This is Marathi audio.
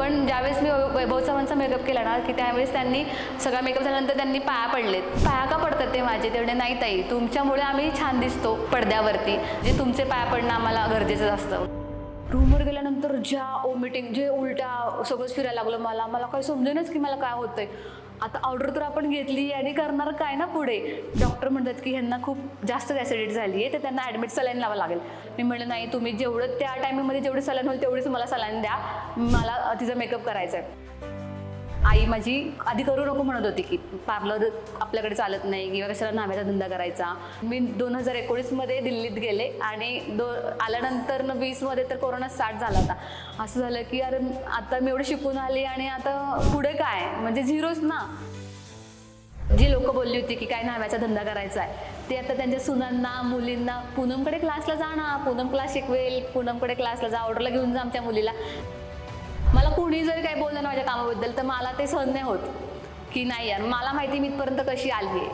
इव्हन ज्यावेळेस मी वैभव चव्हाणचा मेकअप केला ना की त्यावेळेस त्यांनी सगळा मेकअप झाल्यानंतर त्यांनी पाया पडलेत. पाया का पडतात ते माझे? तेवढे नाही ताई, तुमच्यामुळे आम्ही छान दिसतो पडद्यावरती, जे तुमचे पाया पडणं आम्हाला गरजेचं असतं. रूमवर गेल्यानंतर ज्या ओमिटिंग, जे उलट्या सगळंच फिरायला लागलं, मला काही समजेनच की मला काय होतंय. आता ऑर्डर तर आपण घेतली आणि करणार काय ना पुढे. डॉक्टर म्हणतात की ह्यांना खूप जास्त ॲसिडिटी झाली आहे, तर त्यांना ॲडमिट सलाईन लावावं लागेल. मी म्हणलं नाही, तुम्ही जेवढं त्या टायमिंगमध्ये जेवढी सलाईन होईल तेवढीच मला सलाईन द्या, मला तिचा मेकअप करायचा आहे. आई माझी आधी करू नको म्हणत होती की पार्लर आपल्याकडे चालत नाही किंवा कशाला नाव्याचा धंदा करायचा. मी 2019मध्ये दिल्लीत गेले आणि आल्यानंतर 20मध्ये तर कोरोना स्टार्ट झाला होता. असं झालं की अरे आता मी एवढं शिकून आली आणि आता पुढे काय, म्हणजे झिरोच ना. जी लोक बोलली होती की काय नाव्याचा धंदा करायचा आहे, ते आता त्यांच्या सुनांना, मुलींना पूनमकडे क्लासला जा ना, पूनम क्लास शिकवेल, पूनमकडे क्लासला जा, ऑर्डरला घेऊन जा आमच्या मुलीला. मला कोणी जरी काही बोललं ना माझ्या कामाबद्दल तर मला ते सहन नाही होत की नाही यार, मला माहिती मी इथपर्यंत कशी आली आहे.